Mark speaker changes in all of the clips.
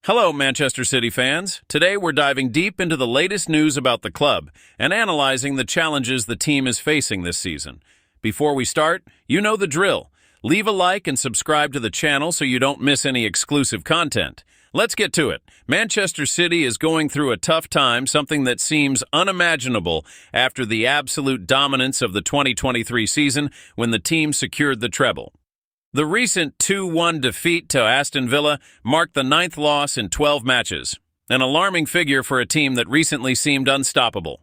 Speaker 1: Hello, Manchester City fans. Today we're diving deep into the latest news about the club and analyzing the challenges the team is facing this season. Before we start, you know the drill. Leave a like and subscribe to the channel so you don't miss any exclusive content. Let's get to it. Manchester City is going through a tough time, something that seems unimaginable after the absolute dominance of the 2023 season when the team secured the treble. The recent 2-1 defeat to Aston Villa marked the ninth loss in 12 matches, an alarming figure for a team that recently seemed unstoppable.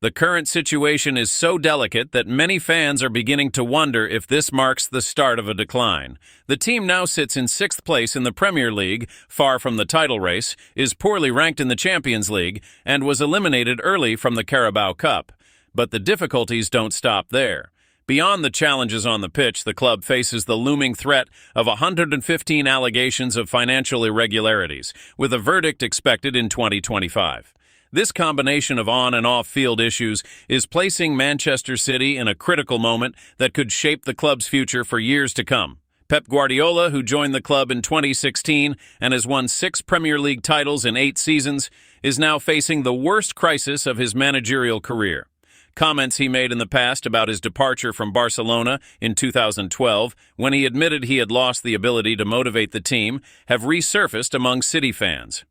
Speaker 1: The current situation is so delicate that many fans are beginning to wonder if this marks the start of a decline. The team now sits in sixth place in the Premier League, far from the title race, is poorly ranked in the Champions League, and was eliminated early from the Carabao Cup. But the difficulties don't stop there. Beyond the challenges on the pitch, the club faces the looming threat of 115 allegations of financial irregularities, with a verdict expected in 2025. This combination of on- and off-field issues is placing Manchester City in a critical moment that could shape the club's future for years to come. Pep Guardiola, who joined the club in 2016 and has won 6 Premier League titles in 8 seasons, is now facing the worst crisis of his managerial career. Comments he made in the past about his departure from Barcelona in 2012, when he admitted he had lost the ability to motivate the team, have resurfaced among City fans.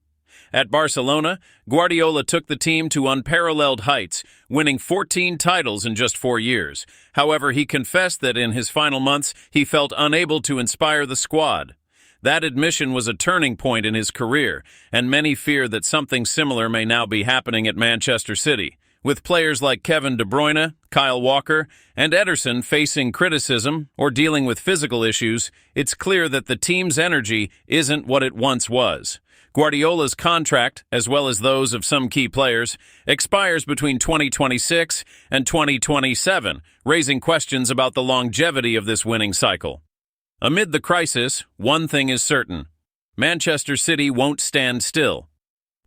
Speaker 1: At Barcelona, Guardiola took the team to unparalleled heights, winning 14 titles in just 4 years. However, he confessed that in his final months, he felt unable to inspire the squad. That admission was a turning point in his career, and many fear that something similar may now be happening at Manchester City. With players like Kevin De Bruyne, Kyle Walker, and Ederson facing criticism or dealing with physical issues, it's clear that the team's energy isn't what it once was. Guardiola's contract, as well as those of some key players, expires between 2026 and 2027, raising questions about the longevity of this winning cycle. Amid the crisis, one thing is certain: Manchester City won't stand still.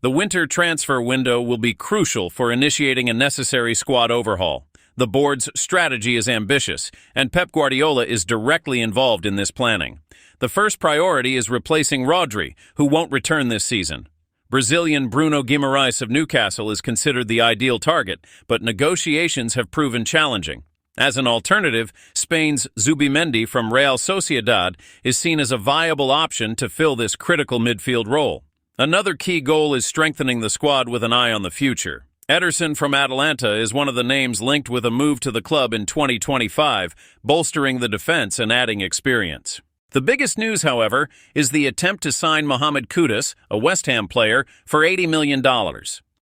Speaker 1: The winter transfer window will be crucial for initiating a necessary squad overhaul. The board's strategy is ambitious, and Pep Guardiola is directly involved in this planning. The first priority is replacing Rodri, who won't return this season. Brazilian Bruno Guimaraes of Newcastle is considered the ideal target, but negotiations have proven challenging. As an alternative, Spain's Zubimendi from Real Sociedad is seen as a viable option to fill this critical midfield role. Another key goal is strengthening the squad with an eye on the future. Ederson from Atalanta is one of the names linked with a move to the club in 2025, bolstering the defense and adding experience. The biggest news, however, is the attempt to sign Mohamed Kudus, a West Ham player, for $80 million.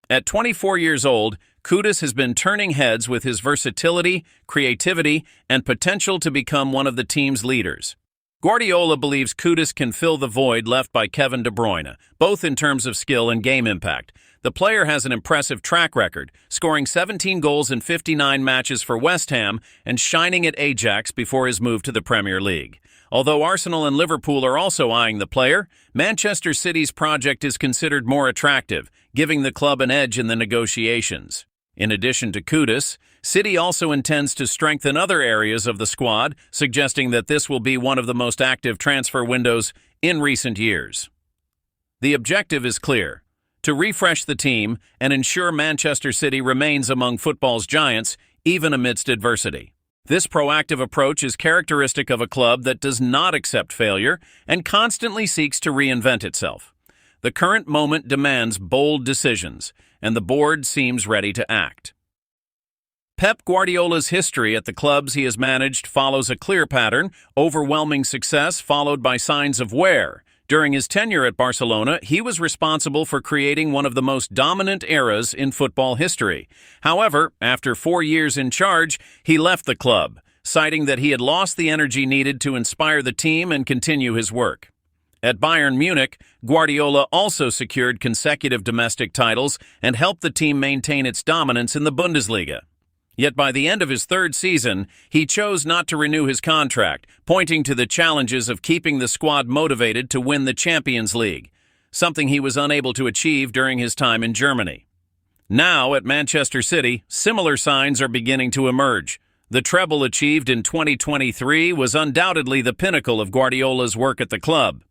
Speaker 1: At 24 years old, Kudus has been turning heads with his versatility, creativity, and potential to become one of the team's leaders. Guardiola believes Kudus can fill the void left by Kevin De Bruyne, both in terms of skill and game impact. The player has an impressive track record, scoring 17 goals in 59 matches for West Ham and shining at Ajax before his move to the Premier League. Although Arsenal and Liverpool are also eyeing the player, Manchester City's project is considered more attractive, giving the club an edge in the negotiations. In addition to Kudus, City also intends to strengthen other areas of the squad, suggesting that this will be one of the most active transfer windows in recent years. The objective is clear: to refresh the team and ensure Manchester City remains among football's giants, even amidst adversity. This proactive approach is characteristic of a club that does not accept failure and constantly seeks to reinvent itself. The current moment demands bold decisions, and the board seems ready to act. Pep Guardiola's history at the clubs he has managed follows a clear pattern: overwhelming success followed by signs of wear. During his tenure at Barcelona, he was responsible for creating one of the most dominant eras in football history. However, after 4 years in charge, he left the club, citing that he had lost the energy needed to inspire the team and continue his work. At Bayern Munich, Guardiola also secured consecutive domestic titles and helped the team maintain its dominance in the Bundesliga. Yet by the end of his 3rd season, he chose not to renew his contract, pointing to the challenges of keeping the squad motivated to win the Champions League, something he was unable to achieve during his time in Germany. Now, at Manchester City, similar signs are beginning to emerge. The treble achieved in 2023 was undoubtedly the pinnacle of Guardiola's work at the club.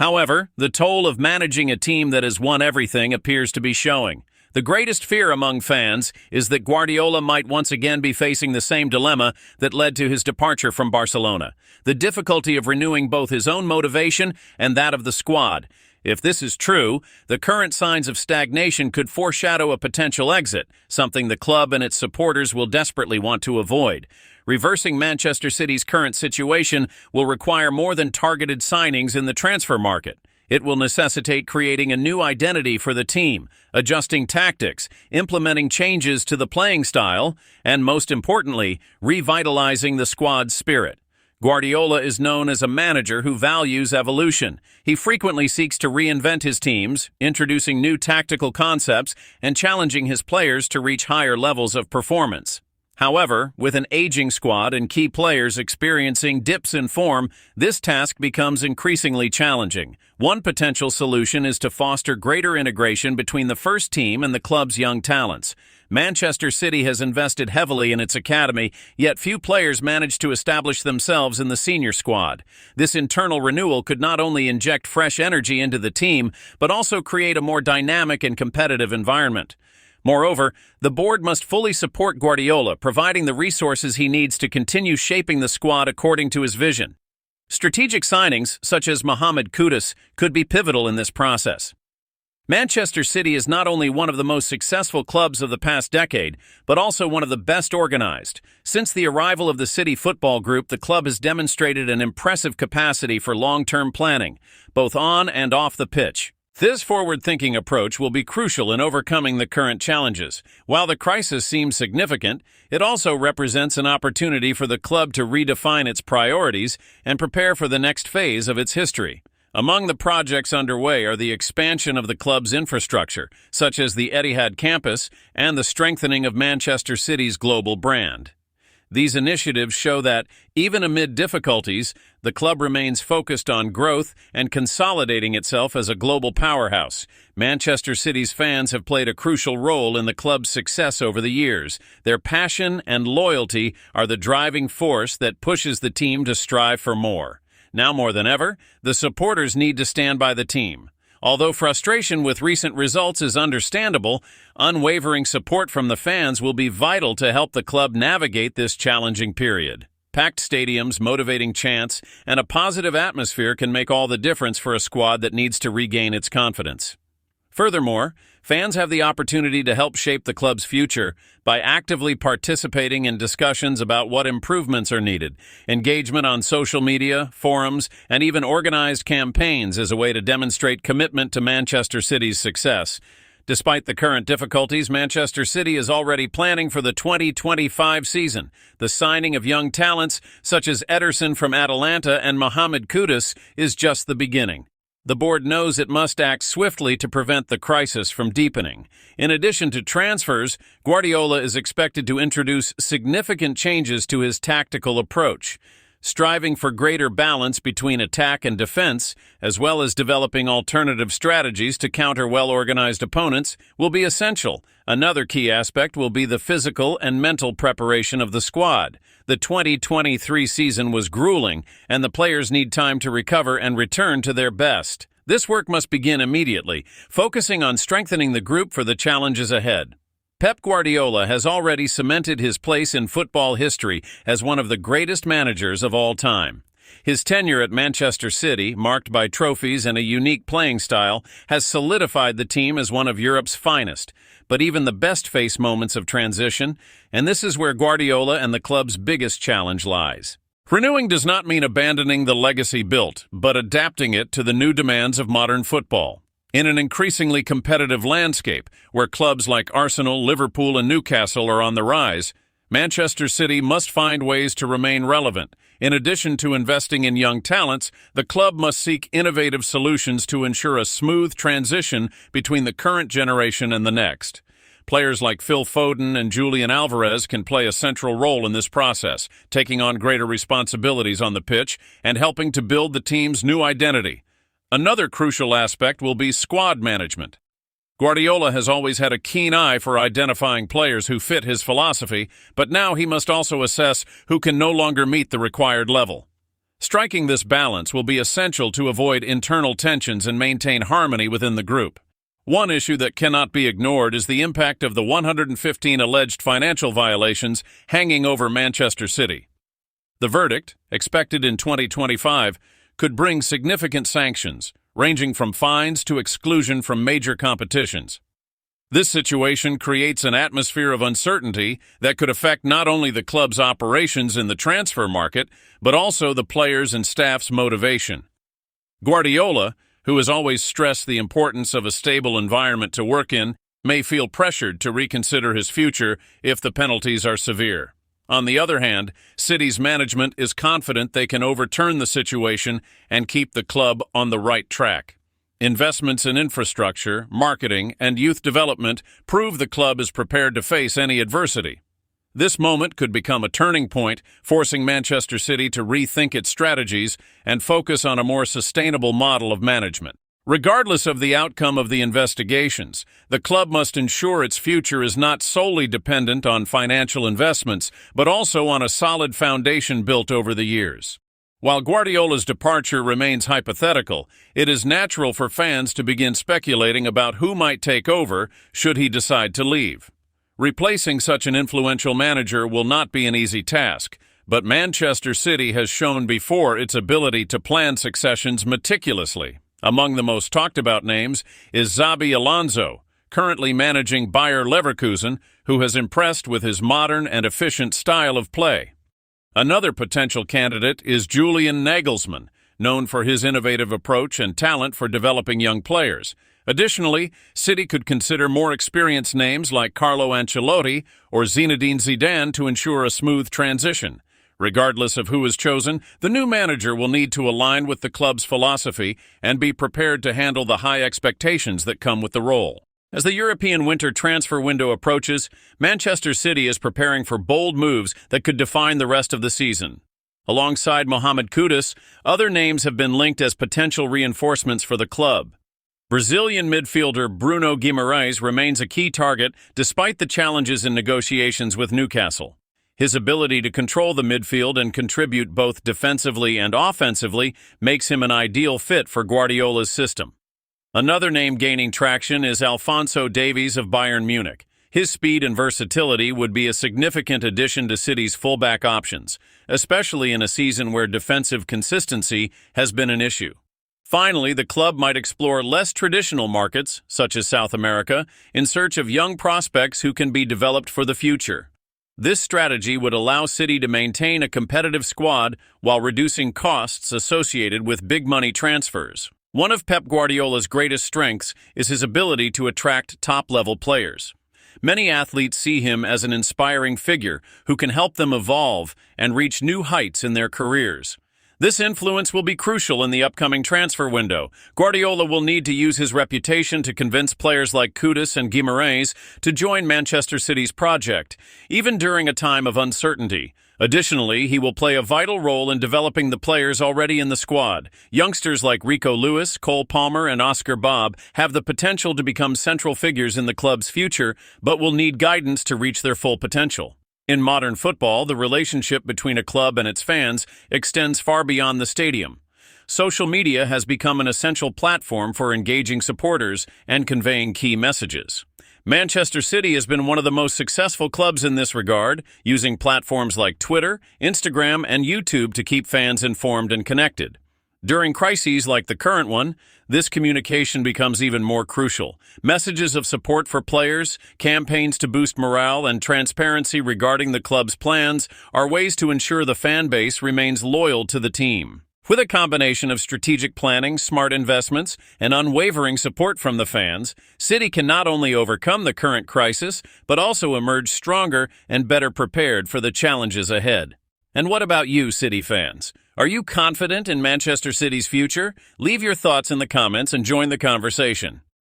Speaker 1: However, the toll of managing a team that has won everything appears to be showing. The greatest fear among fans is that Guardiola might once again be facing the same dilemma that led to his departure from Barcelona, the difficulty of renewing both his own motivation and that of the squad. If this is true, the current signs of stagnation could foreshadow a potential exit, something the club and its supporters will desperately want to avoid. Reversing Manchester City's current situation will require more than targeted signings in the transfer market. It will necessitate creating a new identity for the team, adjusting tactics, implementing changes to the playing style, and most importantly, revitalizing the squad's spirit. Guardiola is known as a manager who values evolution. He frequently seeks to reinvent his teams, introducing new tactical concepts and challenging his players to reach higher levels of performance. However, with an aging squad and key players experiencing dips in form, this task becomes increasingly challenging. One potential solution is to foster greater integration between the first team and the club's young talents. Manchester City has invested heavily in its academy, yet few players manage to establish themselves in the senior squad. This internal renewal could not only inject fresh energy into the team, but also create a more dynamic and competitive environment. Moreover, the board must fully support Guardiola, providing the resources he needs to continue shaping the squad according to his vision. Strategic signings, such as Mohamed Kudus, could be pivotal in this process. Manchester City is not only one of the most successful clubs of the past decade, but also one of the best organized. Since the arrival of the City Football Group, the club has demonstrated an impressive capacity for long-term planning, both on and off the pitch. This forward-thinking approach will be crucial in overcoming the current challenges. While the crisis seems significant, it also represents an opportunity for the club to redefine its priorities and prepare for the next phase of its history. Among the projects underway are the expansion of the club's infrastructure, such as the Etihad campus, and the strengthening of Manchester City's global brand. These initiatives show that, even amid difficulties, the club remains focused on growth and consolidating itself as a global powerhouse. Manchester City's fans have played a crucial role in the club's success over the years. Their passion and loyalty are the driving force that pushes the team to strive for more. Now more than ever, the supporters need to stand by the team. Although frustration with recent results is understandable, unwavering support from the fans will be vital to help the club navigate this challenging period. Packed stadiums, motivating chants, and a positive atmosphere can make all the difference for a squad that needs to regain its confidence. Furthermore, fans have the opportunity to help shape the club's future by actively participating in discussions about what improvements are needed. Engagement on social media, forums, and even organized campaigns is a way to demonstrate commitment to Manchester City's success. Despite the current difficulties, Manchester City is already planning for the 2025 season. The signing of young talents such as Ederson from Atalanta and Mohamed Kudus is just the beginning. The board knows it must act swiftly to prevent the crisis from deepening. In addition to transfers, Guardiola is expected to introduce significant changes to his tactical approach. Striving for greater balance between attack and defense, as well as developing alternative strategies to counter well-organized opponents, will be essential. Another key aspect will be the physical and mental preparation of the squad. The 2023 season was grueling, and the players need time to recover and return to their best. This work must begin immediately, focusing on strengthening the group for the challenges ahead. Pep Guardiola has already cemented his place in football history as one of the greatest managers of all time. His tenure at Manchester City, marked by trophies and a unique playing style, has solidified the team as one of Europe's finest. But even the best face moments of transition, and this is where Guardiola and the club's biggest challenge lies. Renewing does not mean abandoning the legacy built, but adapting it to the new demands of modern football. In an increasingly competitive landscape, where clubs like Arsenal, Liverpool, and Newcastle are on the rise, Manchester City must find ways to remain relevant. In addition to investing in young talents, the club must seek innovative solutions to ensure a smooth transition between the current generation and the next. Players like Phil Foden and Julian Alvarez can play a central role in this process, taking on greater responsibilities on the pitch and helping to build the team's new identity. Another crucial aspect will be squad management. Guardiola has always had a keen eye for identifying players who fit his philosophy, but now he must also assess who can no longer meet the required level. Striking this balance will be essential to avoid internal tensions and maintain harmony within the group. One issue that cannot be ignored is the impact of the 115 alleged financial violations hanging over Manchester City. The verdict, expected in 2025, could bring significant sanctions, ranging from fines to exclusion from major competitions. This situation creates an atmosphere of uncertainty that could affect not only the club's operations in the transfer market, but also the players' and staff's motivation. Guardiola, who has always stressed the importance of a stable environment to work in, may feel pressured to reconsider his future if the penalties are severe. On the other hand, City's management is confident they can overturn the situation and keep the club on the right track. Investments in infrastructure, marketing, and youth development prove the club is prepared to face any adversity. This moment could become a turning point, forcing Manchester City to rethink its strategies and focus on a more sustainable model of management. Regardless of the outcome of the investigations, the club must ensure its future is not solely dependent on financial investments, but also on a solid foundation built over the years. While Guardiola's departure remains hypothetical, it is natural for fans to begin speculating about who might take over should he decide to leave. Replacing such an influential manager will not be an easy task, but Manchester City has shown before its ability to plan successions meticulously. Among the most talked about names is Xabi Alonso, currently managing Bayer Leverkusen, who has impressed with his modern and efficient style of play. Another potential candidate is Julian Nagelsmann, known for his innovative approach and talent for developing young players. Additionally, City could consider more experienced names like Carlo Ancelotti or Zinedine Zidane to ensure a smooth transition. Regardless of who is chosen, the new manager will need to align with the club's philosophy and be prepared to handle the high expectations that come with the role. As the European winter transfer window approaches, Manchester City is preparing for bold moves that could define the rest of the season. Alongside Mohamed Kudus, other names have been linked as potential reinforcements for the club. Brazilian midfielder Bruno Guimarães remains a key target despite the challenges in negotiations with Newcastle. His ability to control the midfield and contribute both defensively and offensively makes him an ideal fit for Guardiola's system. Another name gaining traction is Alphonso Davies of Bayern Munich. His speed and versatility would be a significant addition to City's fullback options, especially in a season where defensive consistency has been an issue. Finally, the club might explore less traditional markets, such as South America, in search of young prospects who can be developed for the future. This strategy would allow City to maintain a competitive squad while reducing costs associated with big-money transfers. One of Pep Guardiola's greatest strengths is his ability to attract top-level players. Many athletes see him as an inspiring figure who can help them evolve and reach new heights in their careers. This influence will be crucial in the upcoming transfer window. Guardiola will need to use his reputation to convince players like Kudus and Guimarães to join Manchester City's project, even during a time of uncertainty. Additionally, he will play a vital role in developing the players already in the squad. Youngsters like Rico Lewis, Cole Palmer, and Oscar Bobb have the potential to become central figures in the club's future, but will need guidance to reach their full potential. In modern football, the relationship between a club and its fans extends far beyond the stadium. Social media has become an essential platform for engaging supporters and conveying key messages. Manchester City has been one of the most successful clubs in this regard, using platforms like Twitter, Instagram, and YouTube to keep fans informed and connected. During crises like the current one, this communication becomes even more crucial. Messages of support for players, campaigns to boost morale, and transparency regarding the club's plans are ways to ensure the fan base remains loyal to the team. With a combination of strategic planning, smart investments, and unwavering support from the fans, City can not only overcome the current crisis, but also emerge stronger and better prepared for the challenges ahead. And what about you, City fans? Are you confident in Manchester City's future? Leave your thoughts in the comments and join the conversation.